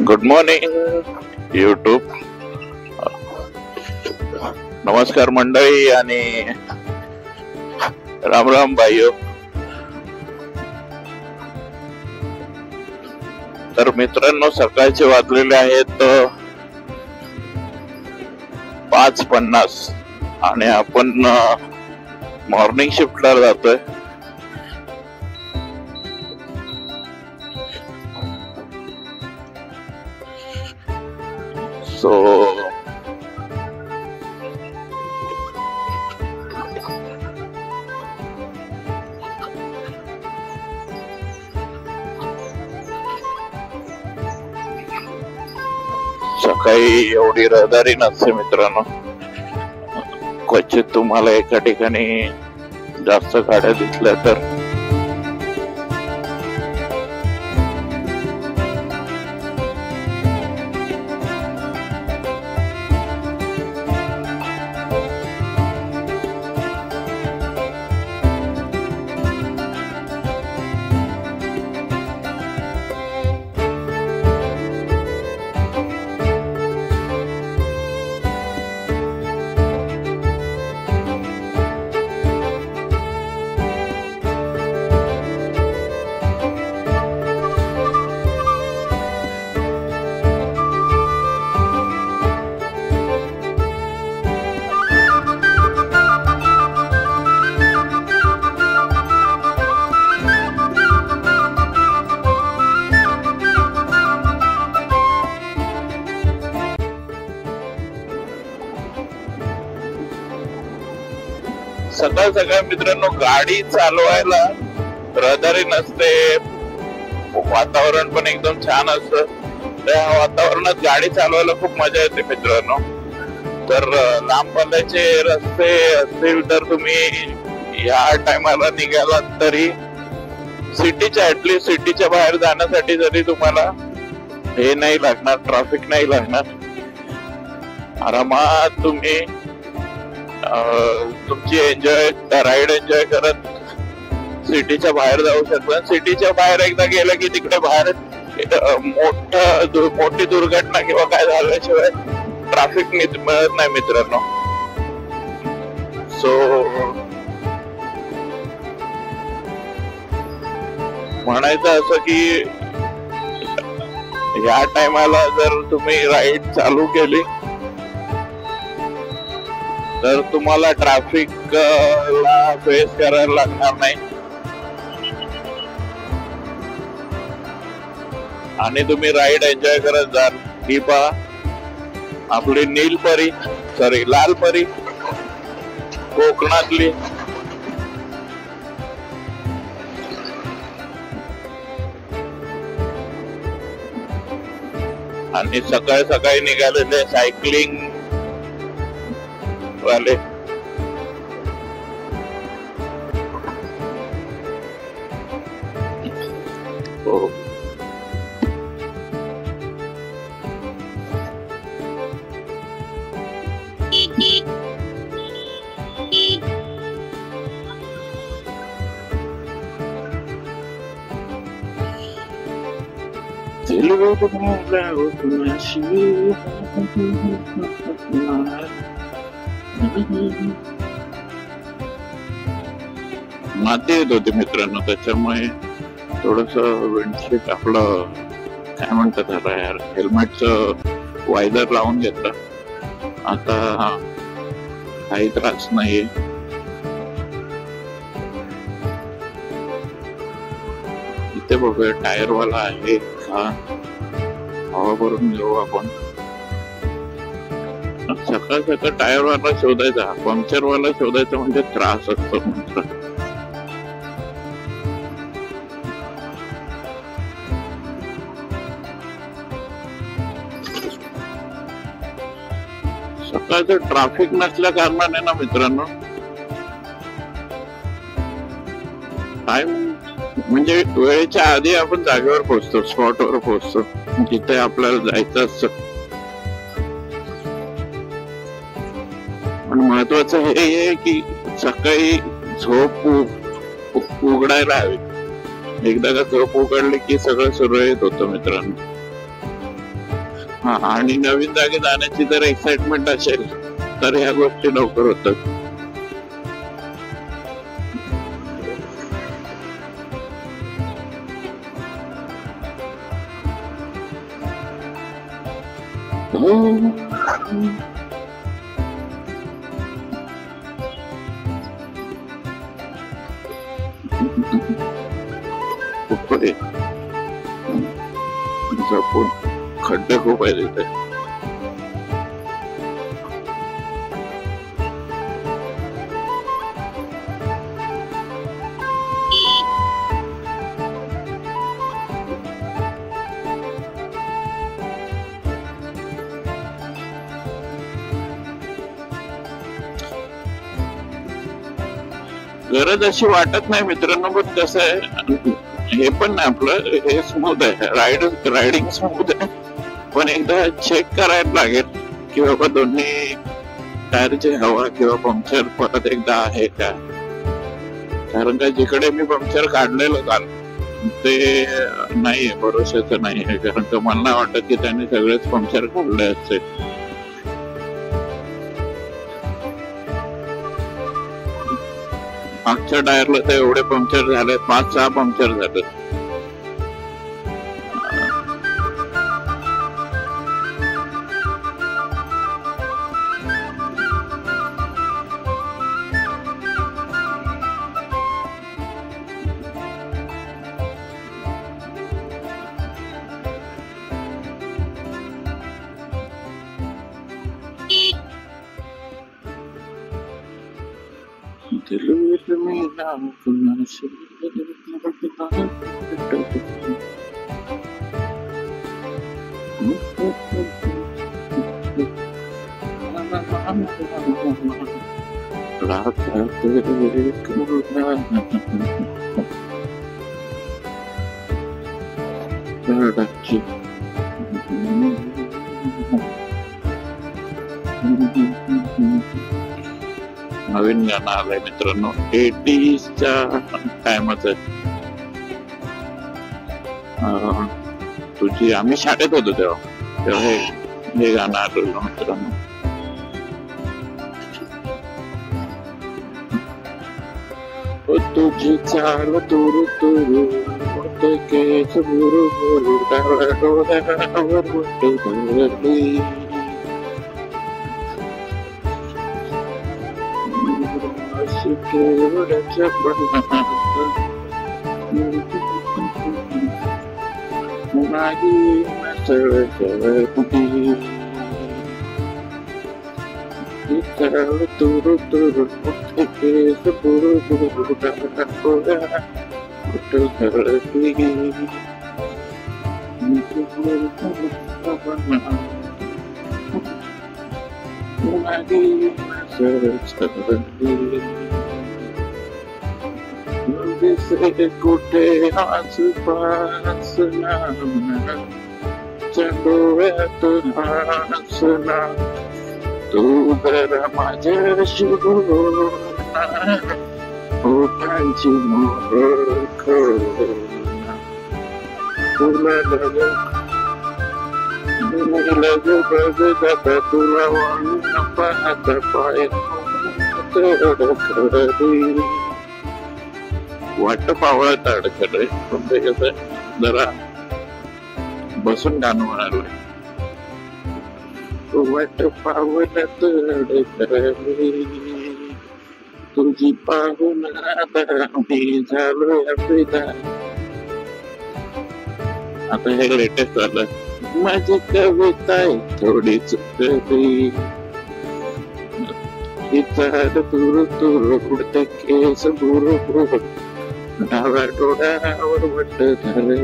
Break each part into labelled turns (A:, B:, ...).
A: Good morning YouTube. नमस्कार मंडळी आणि राम राम भाईयो. तर मित्रांनो, सकाळचे वाजलेले आहेत 5:50 आणि आपण मॉर्निंग शिफ्टला जातोय. सो सकाळी एवढी रहदारी नसते मित्रांनो. क्वचित तुम्हाला एका ठिकाणी जास्त गाड्या दिसल्या तर सकाळ सकाळ मित्रांनो गाडी चालवायला रहदारी नसते. वातावरण पण एकदम छान असतं. त्या वातावरणात गाडी चालवायला खूप मजा येते मित्रांनो. तर लांब पल्ल्याचे रस्ते असतील तर तुम्ही या टायमाला निघालात तरी ऍटलीस्ट सिटीच्या बाहेर जाण्यासाठी जरी तुम्हाला हे नाही लागणार, ट्रॅफिक नाही लागणार, आरामात तुम्ही तुमची राईड एन्जॉय करत सिटीच्या बाहेर जाऊ शकता. सिटीच्या बाहेर एकदा गेलं की तिकडे बाहेर मोठी दुर्घटना किंवा काय झाल्याशिवाय ट्रॅफिक मिळत नाही मित्रांनो. सो म्हणायचं असं की या टायमाला जर तुम्ही राईड चालू केली तर तुम्हाला ट्रॅफिक ला फेस करायला लागणार नाही आणि तुम्ही राईड एन्जॉय करत जाल. ही पहा आपली लाल परी कोकणातली आणि सकाळी सकाळी निघालेले सायकलिंग वाले. हो माती येत होती मित्रांनो, त्याच्यामुळे थोडस विंडशीट आपलं काय म्हणतात त्याला यार, हेल्मेटचं वायझर लावून घेतलं. आता काही त्रास नाहीये. इथे बघूया टायरवाला आहे का, हवा भरून घेऊ आपण. सकाळ सकाळ टायरवाला शोधायचा, पंक्चरवाला शोधायचा म्हणजे त्रास असतो म्हणतात. सकाळचं ट्रॅफिक नसल्या कारणाने ना मित्रांनो टाइम म्हणजे वेळेच्या आधी आपण जागेवर पोहोचतो, स्पॉटवर पोहोचतो जिथे आपल्याला जायचं असतं. पण महत्वाचं हे आहे की सकाळी झोप उघडायला हवी. एकदा का झोप उघडली की सगळं सुरळीत होतं मित्रांनो. हा, आणि नवीन जागी जाण्याची जर एक्साइटमेंट असेल तर ह्या गोष्टी लवकर होतात. जपून, खड्डे खूप आहे तिथे. गरज अशी वाटत नाही मित्रांनो, पण कसं आहे, हे पण नाही आपलं, हे स्मूथ आहे, रायडिंग स्मूथ आहे, पण एकदा चेक करायला लागेल की बाबा दोन्ही टायरची हवा किंवा पंक्चर परत एकदा आहे का. कारण का जिकडे मी पंक्चर काढलेलं काल ते नाहीये, भरोशाचं नाहीये. कारण का मला नाही वाटत की त्यांनी सगळेच पंक्चर काढले असते. मागच्या टायरला तर एवढे पंक्चर झाले, 5-6 पंक्चर झाले. नवीन गाणं आलंय मित्रांनो, 80sच्या टायमाचं. तुझी, आम्ही शाळेत होतो तेव्हा हे गाणं आलेलं मित्रांनो. तुझी चाल तुरु तुरु, केस बुरु बुरु, डोळ्यावर बोट धरली, केवढ्याच्या नाही तुरु तुरु, केस बुरु बुरु, कुठे आसपास ना, डोळ्यातून हसना, तू जरा माझ्याशी बोल ना, ओठांची मोहर खोना, तुला लग बघता, तुला वाळून पाहता पाय अडखळली. वाट पावळत अडखळले, पण ते कसं जरा बसून गाणं म्हणालोय. वाट पावळत अडखळली, तुझी पाहून आता मी झालोय फिदा. आता हे लेटेस्ट झालं. माझी कविता आहे थोडीच कधी, चाल तुरु तुरु, उडते केस बुरु बुरु, डाव्या डोळ्यावर बोट धरली,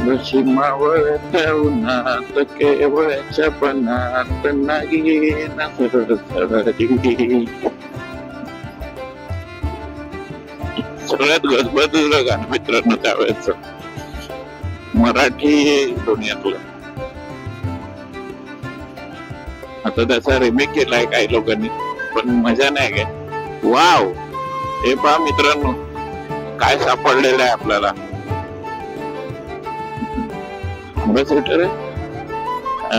A: जशी मावळत्या उन्हात केवळच्या पणात नाही सरसरली. सगळ्यात गजबजलं गाणं मित्रांनो त्यावेळेच मराठी दुनियातलं. आता त्याचा रिमेक केलाय काही लोकांनी, पण मजा नाही काय. वाव, हे पहा मित्रांनो काय सापडलेलं आहे आपल्याला. अम्बॅसेडर आहे,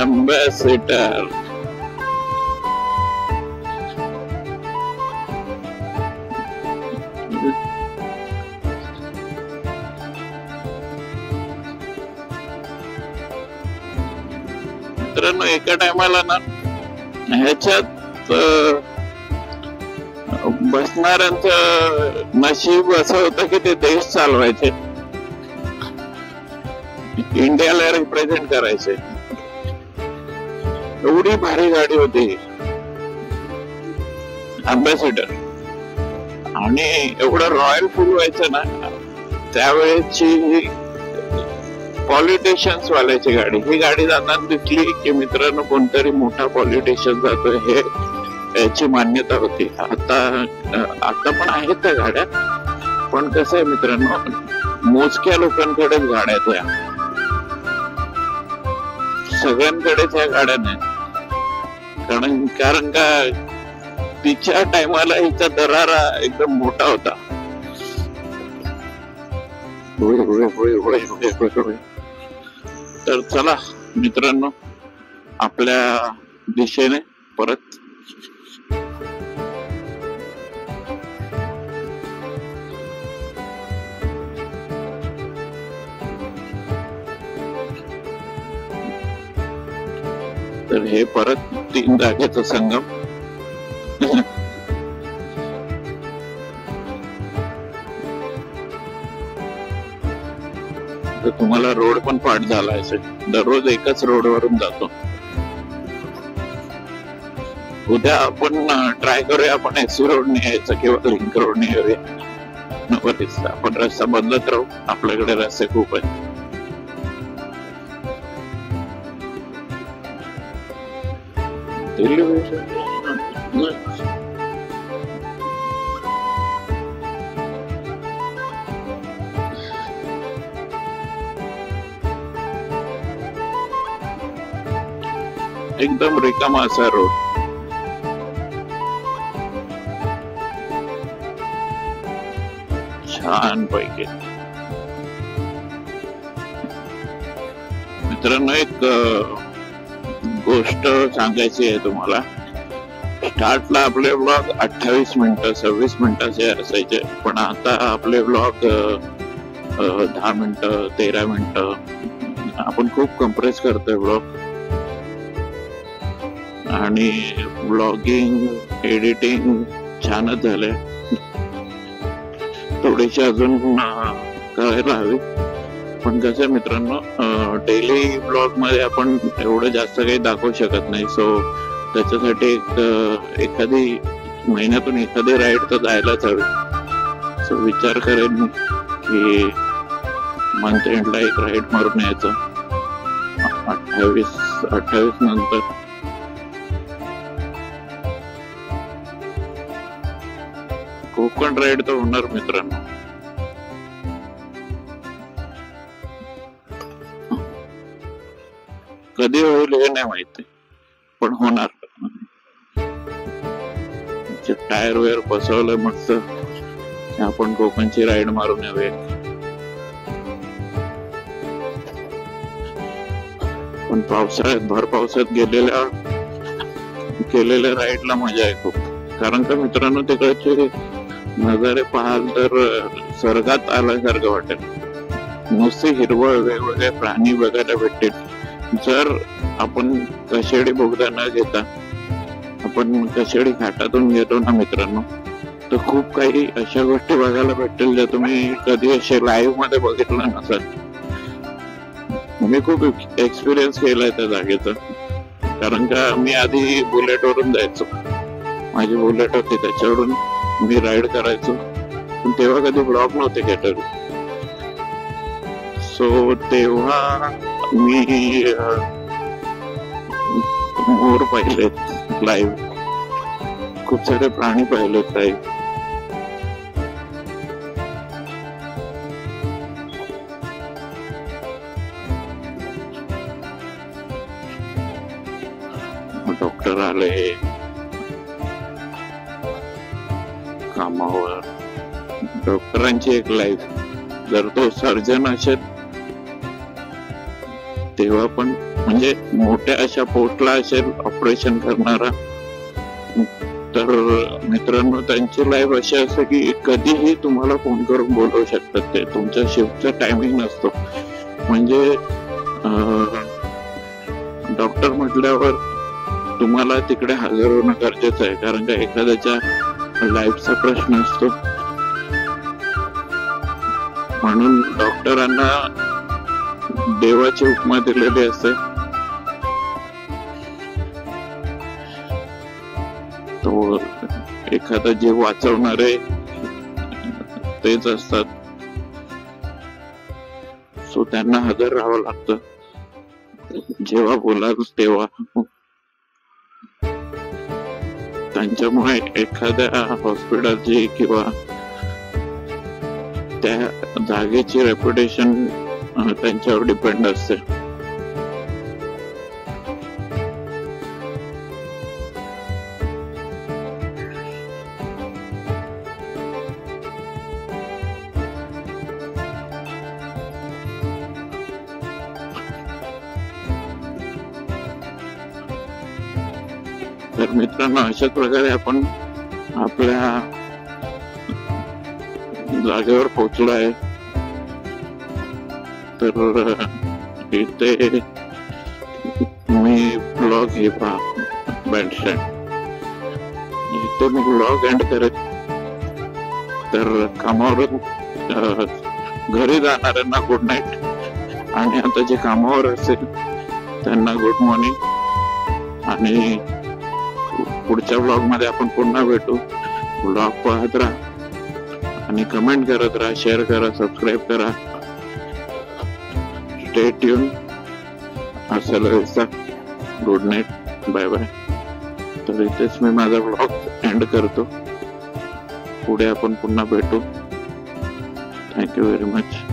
A: अम्बॅसेडर. मित्रांनो, एका टायमाला ना ह्याच्यात बसणाऱ्यांचं नशीब असं होतं की ते देश चालवायचे, इंडियाला रिप्रेझेंट करायचे. एवढी भारी गाडी होती अम्बॅसेडर, आणि एवढं रॉयल फील व्हायचं ना. त्यावेळेची पॉलिटिशियन्स वाल्याची गाडी, ही गाडी जाताना दिसली की मित्रांनो कोणतरी मोठा पॉलिटिशियन जातोय, हे याची मान्यता होती. आता पण आहेत त्या गाड्या, पण कसं आहे मित्रांनो, मोजक्या लोकांकडेच गाड्या त्या, सगळ्यांकडेच ह्या गाड्या नाही. कारण का तिच्या टायमाला हिचा दरारा एकदम मोठा होता. तर चला मित्रांनो, आपल्या दिशेने परत. तर हे परत 3 जागेचा संगम. तर तुम्हाला रोड पण पाठ झाला असेल, दररोज एकच रोड वरून जातो. उद्या आपण ट्राय करूया, आपण एसी रोडने यायचं किंवा लिंक रोडने येऊया. आपण रस्ता बदलत राहू, आपल्याकडे रस्ते खूप आहेत. एकदम रिकामा असा रोड. छान पैकी. मित्रांनो, एक गोष्ट सांगायची आहे तुम्हाला. स्टार्टला आपले ब्लॉग 28 मिनिटं 26 मिनिटाचे असायचे, पण आता आपले ब्लॉग 10 मिनिटं 13 मिनिटं. आपण खूप कम्प्रेस करतोय ब्लॉग, आणि ब्लॉगिंग एडिटिंग छानच झालंय. थोडीशी अजून करायला हवी, पण कसं मित्रांनो, डेली ब्लॉग मध्ये आपण एवढं जास्त काही दाखवू शकत नाही. सो त्याच्यासाठी एखादी महिन्यातून एखादी राईड तर जायलाच हवी. सो विचार करेन की मंथ एंडला एक राईड मारून यायचं 28 नंतर. कोकण राईड तर होणार मित्रांनो. कधी होईल हे नाही माहिती, पण होणार. टायर वेअर बसवलंय मस्त, आपण कोकणची राईड मारून यावे. पण पावसाळ्यात, भर पावसात केलेल्या राईडला मजा आहे खूप. कारण का मित्रांनो, तिकडचे नजारे पाहाल तर स्वर्गात आल्यासारखं वाटेल. नुसते हिरवळ, वेगवेगळे प्राणी बघायला भेटतील. जर आपण कशेडी बोगदा न घेता आपण कशेडी घाटातून गेलो ना मित्रांनो, तर खूप काही अशा गोष्टी बघायला भेटतील ज्या तुम्ही कधी असे लाईव्ह मध्ये बघितलं नसाल. मी खूप एक्सपिरियन्स केलाय त्या जागेचा. कारण का मी आधी बुलेट वरून जायचो, माझी बुलेट होती, त्याच्यावरून मी राईड करायचो. पण तेव्हा कधी ब्लॉग नव्हते केलेले. सो तेव्हा मी मोर पाहिलेत लाईव्ह, खूप सारे प्राणी पाहिलेत लाईव्ह. डॉक्टर आले कामावर. डॉक्टरांची एक लाईफ. जर तो सर्जन असेल तेव्हा पण म्हणजे मोठ्या अशा पोस्टला असेल ऑपरेशन करणारा, तर मित्रांनो त्यांची लाईफ अशी असते की कधीही तुम्हाला फोन करून बोलवू शकतात. ते तुमच्या शिफ्टचा टायमिंग नसतो. म्हणजे डॉक्टर म्हटल्यावर तुम्हाला तिकडे हजर होणं गरजेचं आहे, कारण का एखाद्याच्या लाईफचा प्रश्न असतो. म्हणून डॉक्टरांना देवाची उपमा दिलेली असते. तो एखादा जीव वाचवणारे तेच असतात. सो त्यांना हजर राहावं लागतं जेव्हा बोलाल तेव्हा. त्यांच्यामुळे एखाद्या हॉस्पिटलची किंवा त्या जागेची रेप्युटेशन त्यांच्यावर डिपेंड असते. तर मित्रांनो, अशाच प्रकारे आपण आपल्या जागेवर पोहोचलो आहे. तर इथे मी ब्लॉग हे पहा बँडस्टँड, इथे मी ब्लॉग एंड करत. तर कामावर घरी जाणाऱ्यांना गुड नाईट, आणि आता जे कामावर असेल त्यांना गुड मॉर्निंग. आणि पुढच्या ब्लॉग मध्ये आपण पुन्हा भेटू. ब्लॉग पाहत राहा आणि कमेंट करत राहा, शेअर करा, सबस्क्राईब करा. Stay tune. Good night, bye bye. तर इथेच मी माझा ब्लॉग एंड करतो. पुढे आपण पुन्हा भेटू. Thank you very much.